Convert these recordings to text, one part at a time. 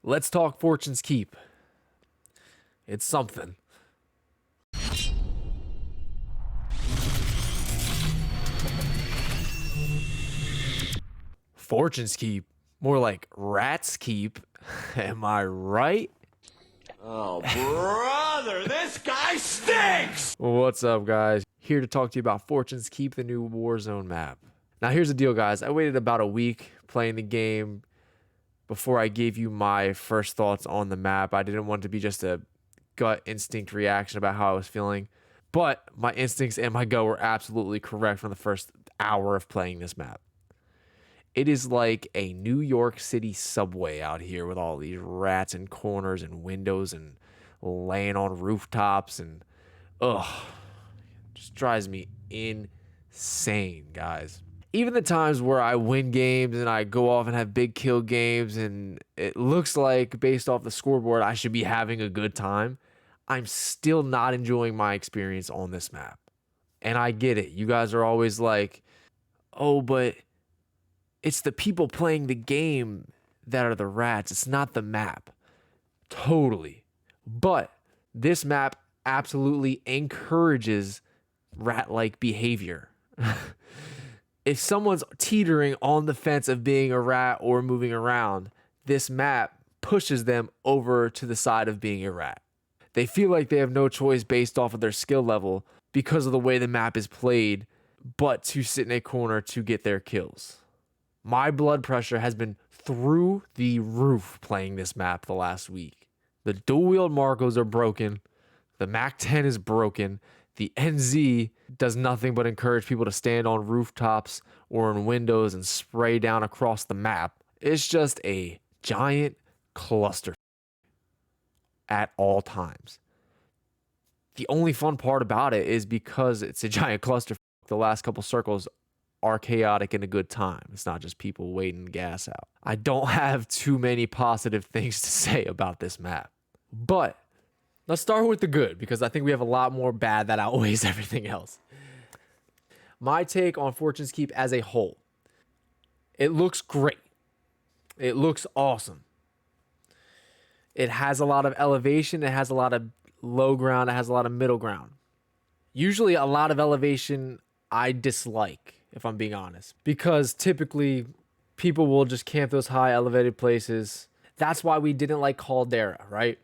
Let's talk Fortune's Keep. It's something. Fortune's Keep. More like Rat's Keep. Am I right? Oh, brother, this guy stinks! What's up, guys? Here to talk to you about Fortune's Keep, the new Warzone map. Now, here's the deal, guys. I waited about a week playing the game before I gave you my first thoughts on the map. I didn't want it to be just a gut instinct reaction about how I was feeling. But my instincts and my gut were absolutely correct from the first hour of playing this map. It is like a New York City subway out here with all these rats and corners and windows and laying on rooftops and just drives me insane, guys. Even the times where I win games and I go off and have big kill games and it looks like based off the scoreboard I should be having a good time, I'm still not enjoying my experience on this map. And I get it. You guys are always like, oh, but it's the people playing the game that are the rats. It's not the map. Totally. But this map absolutely encourages rat-like behavior. If someone's teetering on the fence of being a rat or moving around, this map pushes them over to the side of being a rat. They feel like they have no choice based off of their skill level because of the way the map is played, but to sit in a corner to get their kills. My blood pressure has been through the roof playing this map the last week. The dual wield Marcos are broken. The MAC-10 is broken. The NZ does nothing but encourage people to stand on rooftops or in windows and spray down across the map. It's just a giant cluster at all times. The only fun part about it is because it's a giant cluster, the last couple circles are chaotic and a good time. It's not just people waiting gas out. I don't have too many positive things to say about this map. But let's start with the good, because I think we have a lot more bad that outweighs everything else. My take on Fortune's Keep as a whole. It looks great. It looks awesome. It has a lot of elevation. It has a lot of low ground. It has a lot of middle ground. Usually a lot of elevation I dislike, if I'm being honest, because typically people will just camp those high elevated places. That's why we didn't like Caldera, right?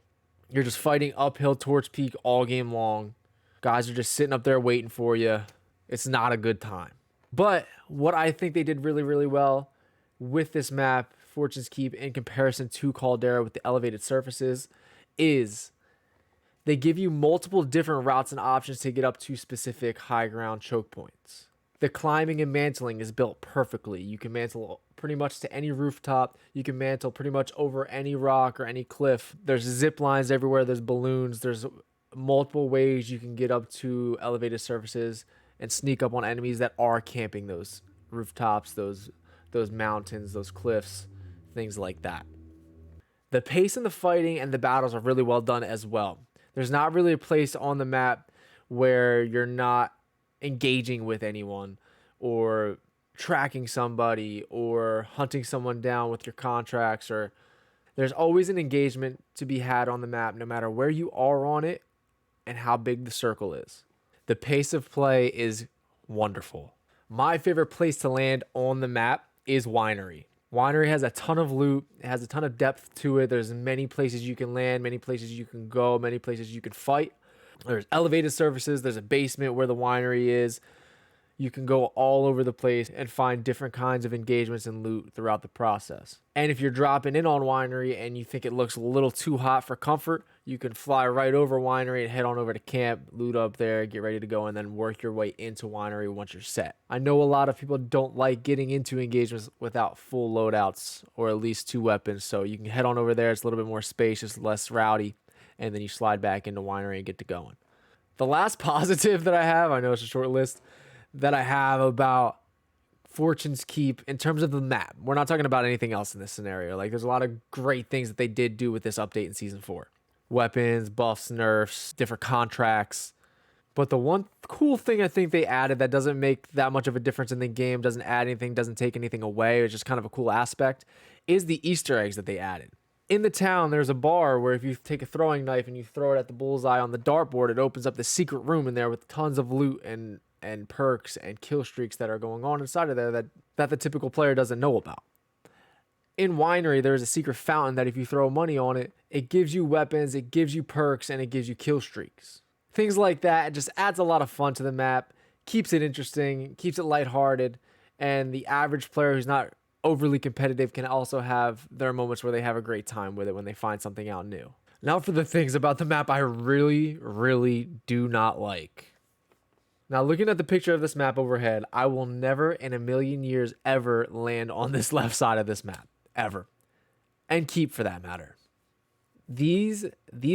You're just fighting uphill towards peak all game long. Guys are just sitting up there waiting for you. It's not a good time. But what I think they did really, really well with this map, Fortune's Keep, in comparison to Caldera with the elevated surfaces, is they give you multiple different routes and options to get up to specific high ground choke points. The climbing and mantling is built perfectly. You can mantle pretty much to any rooftop. You can mantle pretty much over any rock or any cliff. There's zip lines everywhere. There's balloons. There's multiple ways you can get up to elevated surfaces and sneak up on enemies that are camping those rooftops, those mountains, those cliffs, things like that. The pace in the fighting and the battles are really well done as well. There's not really a place on the map where you're not engaging with anyone or tracking somebody or hunting someone down with your contracts, or there's always an engagement to be had on the map no matter where you are on it and how big the circle is. The pace of play is wonderful. My favorite place to land on the map is Winery. Winery has a ton of loot. It has a ton of depth to it. There's many places you can land, many places you can go, many places you can fight. There's elevated surfaces. There's a basement where the winery is. You can go all over the place and find different kinds of engagements and loot throughout the process. And if you're dropping in on Winery and you think it looks a little too hot for comfort, you can fly right over Winery and head on over to camp, loot up there, get ready to go, and then work your way into Winery once you're set. I know a lot of people don't like getting into engagements without full loadouts or at least 2 weapons, so you can head on over there. It's a little bit more spacious, less rowdy, and then you slide back into Winery and get to going. The last positive that I have, I know it's a short list, that I have about Fortune's Keep in terms of the map. We're not talking about anything else in this scenario. Like, there's a lot of great things that they did do with this update in Season 4. Weapons, buffs, nerfs, different contracts. But the one cool thing I think they added that doesn't make that much of a difference in the game, doesn't add anything, doesn't take anything away, it's just kind of a cool aspect, is the Easter eggs that they added. In the town, there's a bar where if you take a throwing knife and you throw it at the bullseye on the dartboard, it opens up the secret room in there with tons of loot and perks and kill streaks that are going on inside of there that the typical player doesn't know about. In Winery, there's a secret fountain that if you throw money on it, it gives you weapons, it gives you perks, and it gives you kill streaks. Things like that, it just adds a lot of fun to the map, keeps it interesting, keeps it lighthearted, and the average player who's not overly competitive can also have their moments where they have a great time with it when they find something out new. Now for the things about the map I really, really do not like. Now looking at the picture of this map overhead, I will never in a million years ever land on this left side of this map. Ever. And keep for that matter. These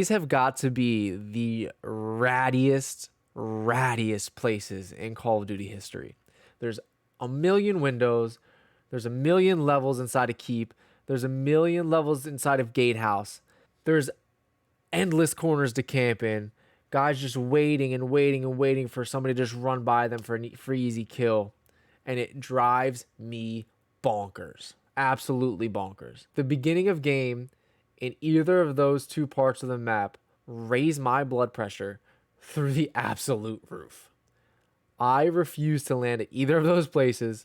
have got to be the rattiest places in Call of Duty history. There's a million windows. There's a million levels inside of Keep. There's a million levels inside of Gatehouse. There's endless corners to camp in. Guys just waiting and waiting and waiting for somebody to just run by them for an easy kill. And it drives me bonkers. Absolutely bonkers. The beginning of game in either of those two parts of the map raise my blood pressure through the absolute roof. I refuse to land at either of those places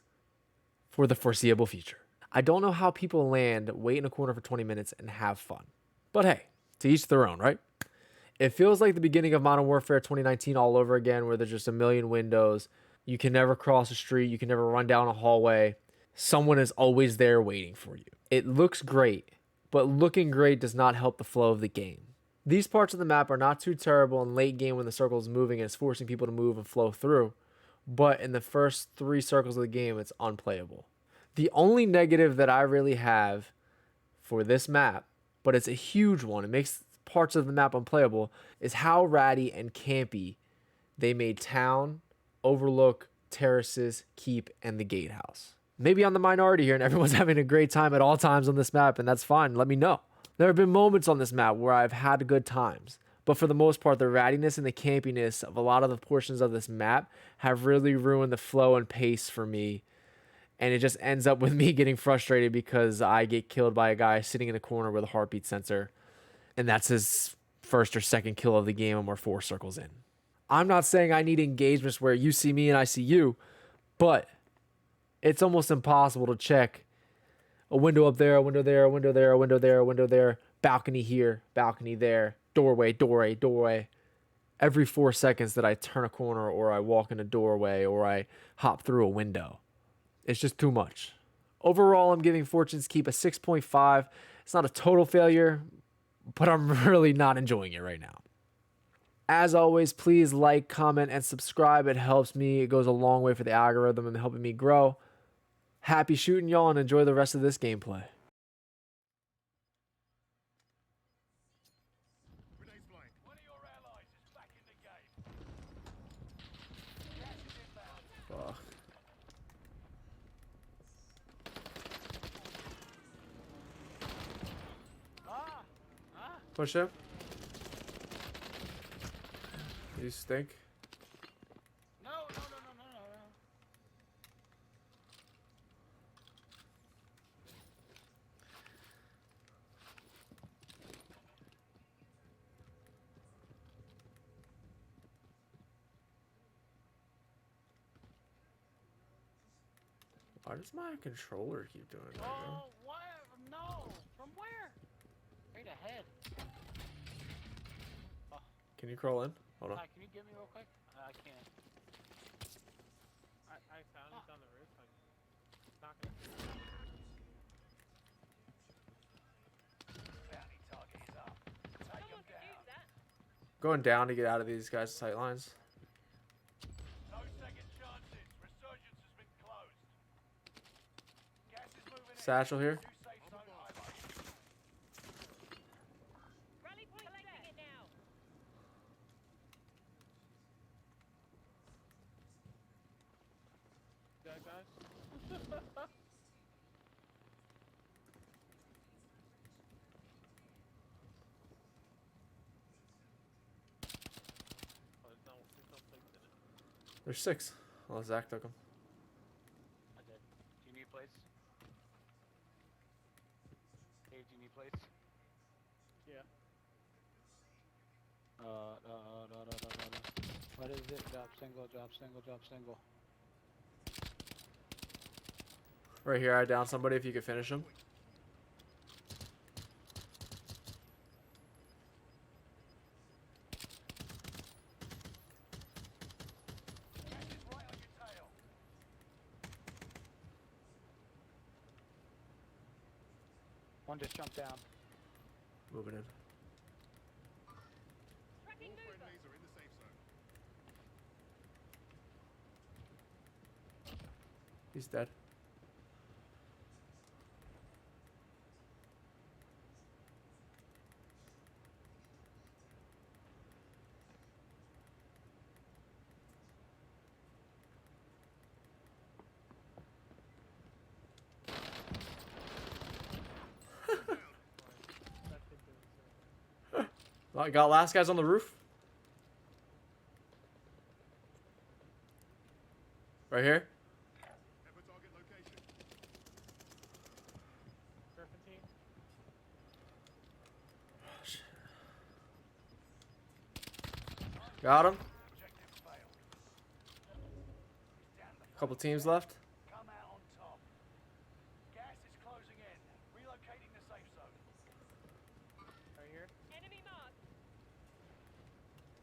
for the foreseeable future. I don't know how people land, wait in a corner for 20 minutes, and have fun. But hey, to each their own, right? It feels like the beginning of Modern Warfare 2019 all over again, where there's just a million windows. You can never cross a street. You can never run down a hallway. Someone is always there waiting for you. It looks great, but looking great does not help the flow of the game. These parts of the map are not too terrible in late game when the circle is moving and it's forcing people to move and flow through. But in the first 3 circles of the game, it's unplayable. The only negative that I really have for this map, but it's a huge one, it makes parts of the map unplayable, is how ratty and campy they made Town, Overlook, Terraces, Keep, and the Gatehouse. Maybe I'm the minority here and everyone's having a great time at all times on this map, and that's fine. Let me know. There have been moments on this map where I've had good times. But for the most part, the rattiness and the campiness of a lot of the portions of this map have really ruined the flow and pace for me. And it just ends up with me getting frustrated because I get killed by a guy sitting in a corner with a heartbeat sensor. And that's his first or second kill of the game and we're 4 circles in. I'm not saying I need engagements where you see me and I see you, but it's almost impossible to check a window up there, a window there, a window there, a window there, a window there, balcony here, balcony there, doorway. Every 4 seconds that I turn a corner or I walk in a doorway or I hop through a window. It's just too much. Overall, I'm giving Fortune's Keep a 6.5. It's not a total failure, but I'm really not enjoying it right now. As always, please like, comment, and subscribe. It helps me. It goes a long way for the algorithm and helping me grow. Happy shooting, y'all, and enjoy the rest of this gameplay. One of your allies is back in the game. Gas is inbound. Fuck. Push him. You stink. No. Why does my controller keep doing that? Oh, what? No. From where? Straight ahead. Can you crawl in? Hold on. Hi, can you get me real quick? I can't. I found it on the roof. I'm not gonna. Bounty target is up. Take him down. Going down to get out of these guys' sight lines. No second chances. Resurgence has been closed. Gas is moving in. Satchel here. New safe zone highlighted. Rally point collecting it now. Guys. Oh, there's no plates in it. There's 6. Well, Zach took them. I did. Do you need plates? Hey, do you need plates? What is it? Drop single, drop single, drop single. Right here, I downed somebody if you could finish him. Gas is right on your tail. One just jumped down. Moving in. Tracking mover. He's dead. I got last guys on the roof. Right here. Serpentine. Got him. Objective failed. He's down to the Couple teams left. come out on top. Gas is closing in. Relocating the safe zone. Right here. Enemy marked.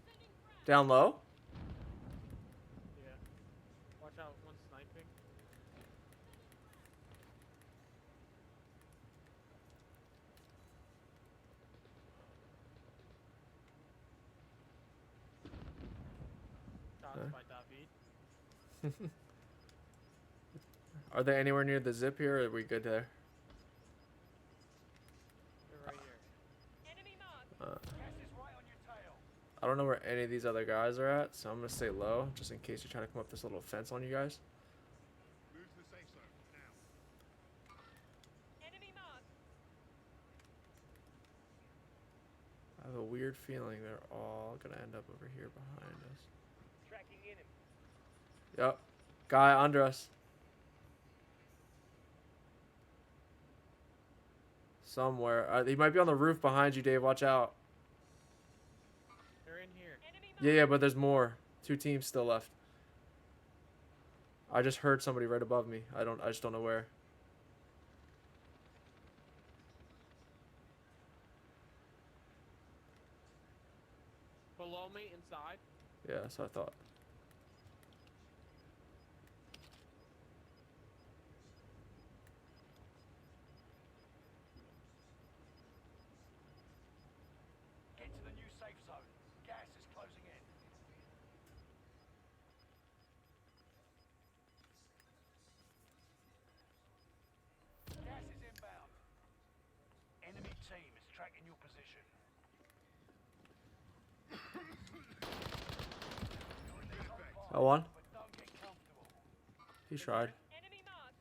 Sending frag. Down low. Yeah. Watch out, one sniping. Shots by David. Are they anywhere near the zip here, or are we good there? They're right here. Enemy marked. Gas is right on your tail. I don't know where any of these other guys are at, so I'm gonna stay low, just in case you're trying to come up this little fence on you guys. Enemy marked. I have a weird feeling they're all gonna end up over here behind us. Tracking in him. Yep. Guy under us. Somewhere. He might be on the roof behind you, Dave. Watch out. They're in here. Enemy marked. Yeah, but there's more. 2 teams still left. I just heard somebody right above me. I just don't know where. Below me, inside. Yeah, that's what I thought. Get to the new safe zone. Gas is closing in. Gas is inbound. Enemy team is tracking your position. Got one. But don't get comfortable. He tried. Enemy marked.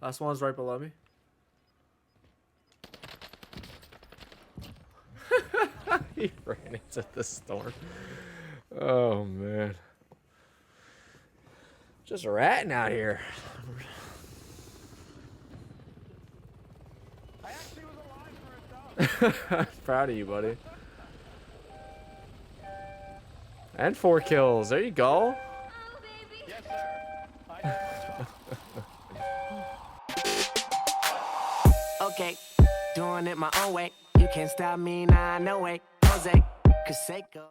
Last one's right below me. He ran into the storm. Oh, man. Just ratting out here. I actually was alive for a dog. Proud of you, buddy. And 4 kills. There you go. Yes, sir. I did my job. Okay, doing it my own way. You can't stop me, nah, no way. Jose, Canseco.